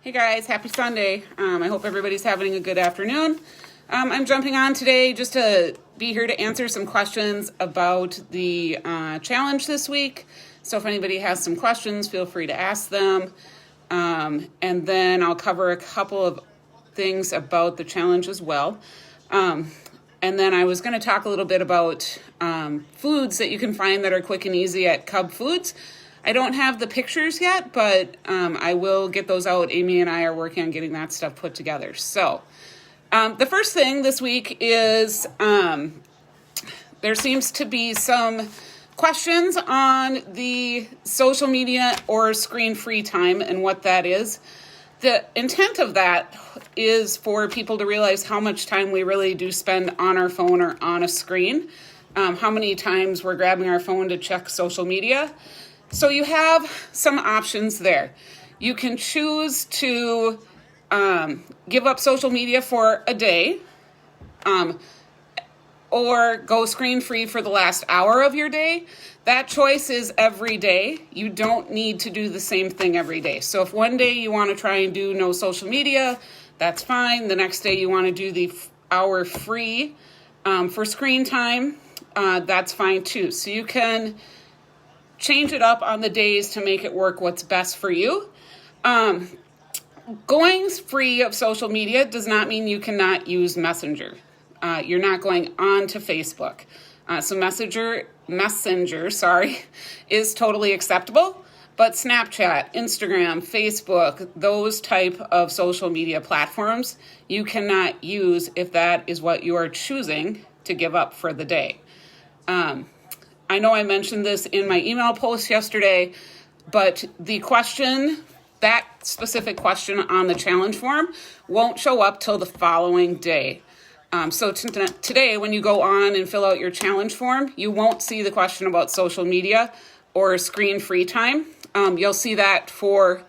Hey guys, happy Sunday. I hope everybody's having a good afternoon. I'm jumping on today just to be here to answer some questions about the challenge this week. So if anybody has some questions, feel free to ask them. And then I'll cover a couple of things about the challenge as well. And then I was going to talk a little bit about foods that you can find that are quick and easy at Cub Foods. I don't have the pictures yet, but I will get those out. Amy and I are working on getting that stuff put together. So the first thing this week is there seems to be some questions on the social media or screen-free time and what that is. The intent of that is for people to realize how much time we really do spend on our phone or on a screen, how many times we're grabbing our phone to check social media. So you have some options there. You can choose to give up social media for a day, or go screen-free for the last hour of your day. That choice is every day. You don't need to do the same thing every day. So if one day you want to try and do no social media, that's fine. The next day you want to do the hour free for screen time, that's fine too. So you can change it up on the days to make it work what's best for you. Going free of social media does not mean you cannot use Messenger. You're not going on to Facebook. So Messenger, is totally acceptable. But Snapchat, Instagram, Facebook, those type of social media platforms, you cannot use if that is what you are choosing to give up for the day. I know I mentioned this in my email post yesterday, but the question, that specific question on the challenge form, won't show up till the following day. So today, when you go on and fill out your challenge form, you won't see the question about social media or screen-free time. You'll see that for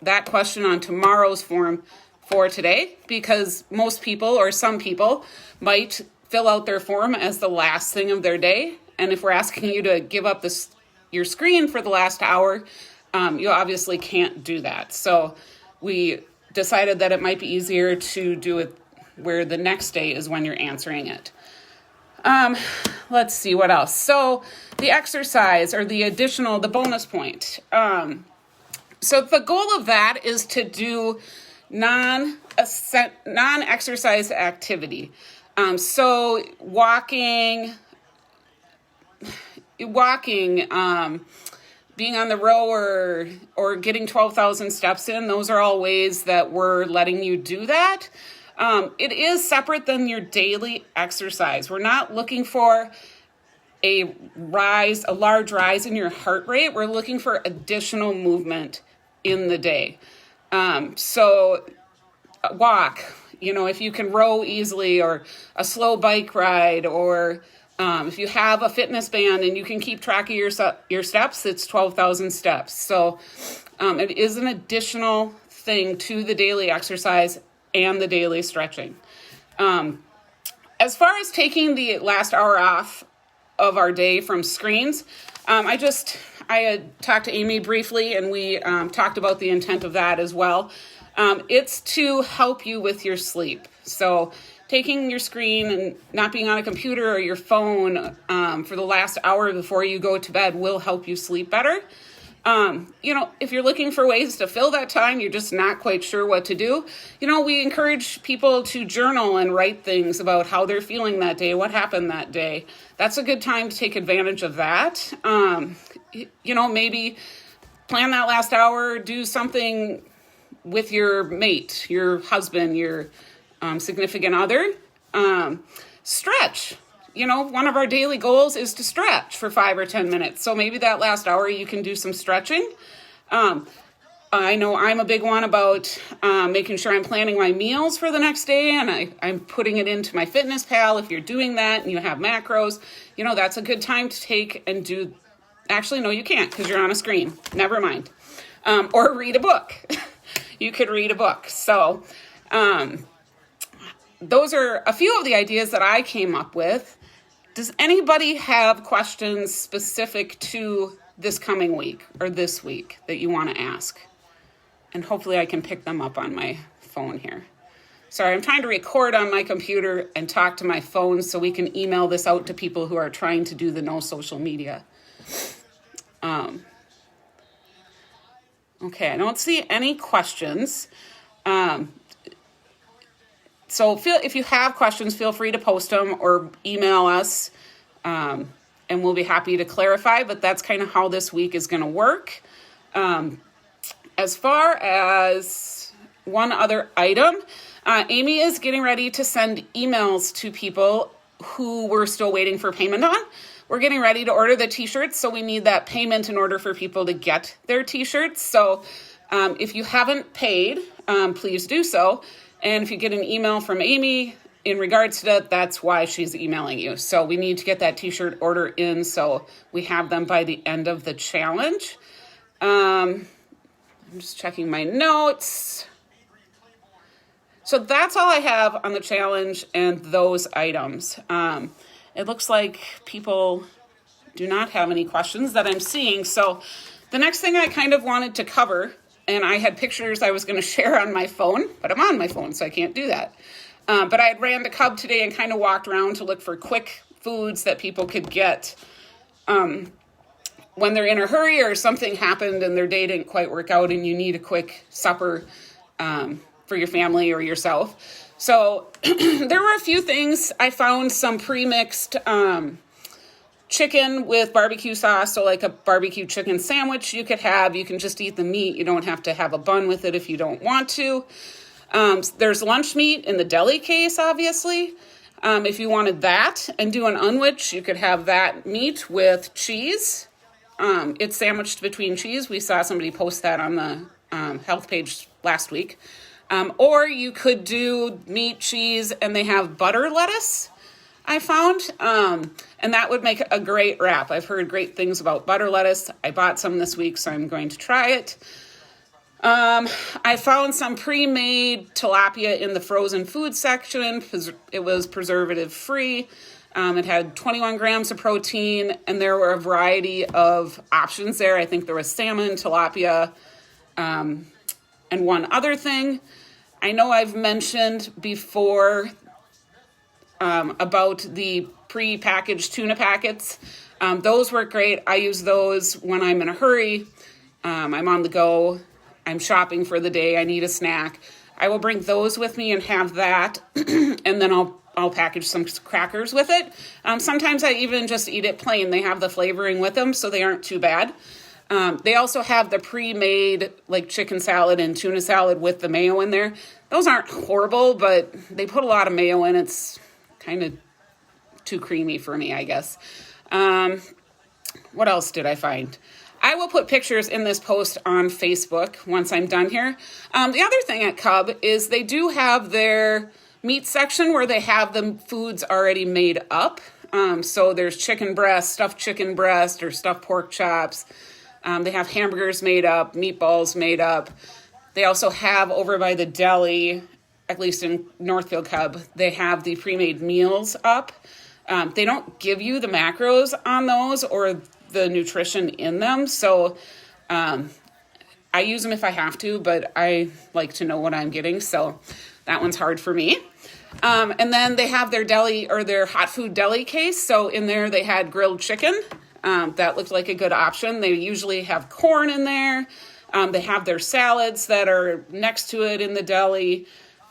that question on tomorrow's form for today, because most people or some people might fill out their form as the last thing of their day. And if we're asking you to give up your screen for the last hour, you obviously can't do that. So we decided that it might be easier to do it where the next day is when you're answering it. Let's see what else. So the exercise or the bonus point. So the goal of that is to do non-exercise activity. So walking, being on the rower or getting 12,000 steps in, those are all ways that we're letting you do that. It is separate than your daily exercise. We're not looking for a large rise in your heart rate. We're looking for additional movement in the day. So walk, if you can row easily, or a slow bike ride, or if you have a fitness band and you can keep track of your steps, it's 12,000 steps. So it is an additional thing to the daily exercise and the daily stretching. As far as taking the last hour off of our day from screens, I had talked to Amy briefly, and we talked about the intent of that as well. It's to help you with your sleep. So taking your screen and not being on a computer or your phone for the last hour before you go to bed will help you sleep better. If you're looking for ways to fill that time, you're just not quite sure what to do. We encourage people to journal and write things about how they're feeling that day, what happened that day. That's a good time to take advantage of that. Maybe plan that last hour, do something with your mate, your husband, your significant other. Stretch. One of our daily goals is to stretch for 5 or 10 minutes. So maybe that last hour you can do some stretching. I know I'm a big one about making sure I'm planning my meals for the next day, and I'm putting it into my FitnessPal. If you're doing that and you have macros, that's a good time to take and do. Actually, no, you can't, because you're on a screen. Never mind. Or read a book. You could read a book. So those are a few of the ideas that I came up with. Does anybody have questions specific to this coming week or this week that you want to ask? and hopefully I can pick them up on my phone here. Sorry, I'm trying to record on my computer and talk to my phone so we can email this out to people who are trying to do the no social media. Okay, I don't see any questions. So if you have questions, feel free to post them or email us, and we'll be happy to clarify, but that's kind of how this week is going to work. As far as one other item, Amy is getting ready to send emails to people who we're still waiting for payment on. We're getting ready to order the t-shirts, so we need that payment in order for people to get their t-shirts. So if you haven't paid, please do so. And if you get an email from Amy in regards to that, that's why she's emailing you. So we need to get that t-shirt order in so we have them by the end of the challenge. I'm just checking my notes. So that's all I have on the challenge and those items. It looks like people do not have any questions that I'm seeing. So the next thing I kind of wanted to cover, and I had pictures I was going to share on my phone, but I'm on my phone, so I can't do that. But I had ran to Cub today and kind of walked around to look for quick foods that people could get when they're in a hurry or something happened and their day didn't quite work out and you need a quick supper for your family or yourself. So there were a few things. I found some pre-mixed chicken with barbecue sauce. So like a barbecue chicken sandwich you could have. You can just eat the meat. You don't have to have a bun with it if you don't want to. There's lunch meat in the deli case, obviously. If you wanted that and do an unwich, you could have that meat with cheese. It's sandwiched between cheese. We saw somebody post that on the health page last week. Or you could do meat, cheese, and they have butter lettuce, I found. And that would make a great wrap. I've heard great things about butter lettuce. I bought some this week, so I'm going to try it. I found some pre-made tilapia in the frozen food section. It was preservative free. It had 21 grams of protein, and there were a variety of options there. I think there was salmon, tilapia, and one other thing. I know I've mentioned before about the pre-packaged tuna packets. Those work great. I use those when I'm in a hurry. I'm on the go. I'm shopping for the day. I need a snack. I will bring those with me and have that, and then I'll package some crackers with it. Sometimes I even just eat it plain. They have the flavoring with them, so they aren't too bad. They also have the pre-made like chicken salad and tuna salad with the mayo in there. Those aren't horrible, but they put a lot of mayo in. It's kind of too creamy for me, I guess. What else did I find? I will put pictures in this post on Facebook once I'm done here. The other thing at Cub is they do have their meat section where they have the foods already made up. So there's chicken breast, stuffed chicken breast, or stuffed pork chops. They have hamburgers made up, meatballs made up. They also have over by the deli, at least in Northfield Cub, they have the pre-made meals up. They don't give you the macros on those or the nutrition in them. So I use them if I have to, but I like to know what I'm getting. So that one's hard for me. And then they have their deli or their hot food deli case. So in there they had grilled chicken. That looked like a good option. They usually have corn in there. They have their salads that are next to it in the deli.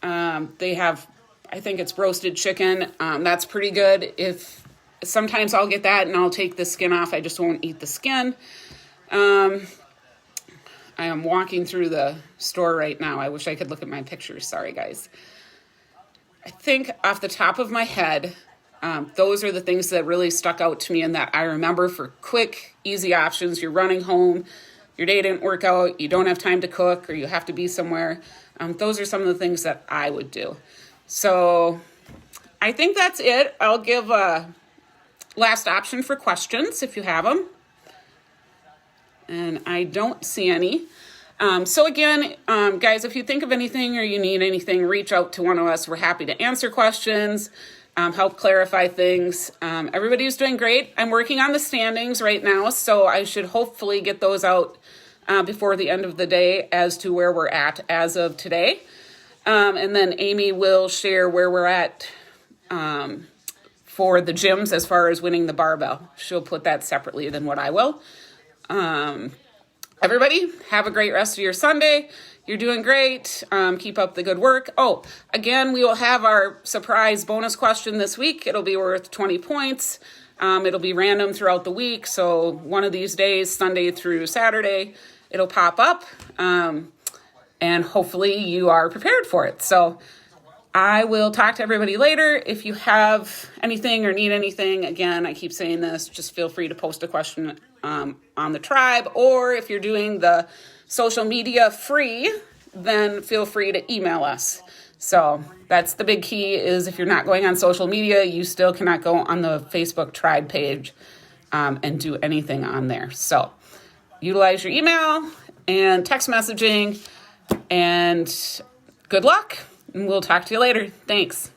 They have, I think it's roasted chicken. That's pretty good. Sometimes I'll get that and I'll take the skin off. I just won't eat the skin. I am walking through the store right now. I wish I could look at my pictures. Sorry, guys. I think off the top of my head, those are the things that really stuck out to me and that I remember for quick, easy options. You're running home, your day didn't work out, you don't have time to cook, or you have to be somewhere. Those are some of the things that I would do. So I think that's it. I'll give a last option for questions if you have them. And I don't see any. So again, guys, if you think of anything or you need anything, reach out to one of us. We're happy to answer questions, help clarify things. Everybody's doing great. I'm working on the standings right now, so I should hopefully get those out before the end of the day as to where we're at as of today. And then Amy will share where we're at for the gyms as far as winning the barbell. She'll put that separately than what I will. Everybody, have a great rest of your Sunday. You're doing great. Keep up the good work. Oh, again, we will have our surprise bonus question this week. It'll be worth 20 points. It'll be random throughout the week. So one of these days, Sunday through Saturday, it'll pop up. And hopefully you are prepared for it. So I will talk to everybody later. If you have anything or need anything, again, I keep saying this, just feel free to post a question on the tribe. Or if you're doing the social media free, then feel free to email us. So that's the big key, is if you're not going on social media, you still cannot go on the Facebook tribe page and do anything on there. So utilize your email and text messaging, and good luck. And we'll talk to you later. Thanks.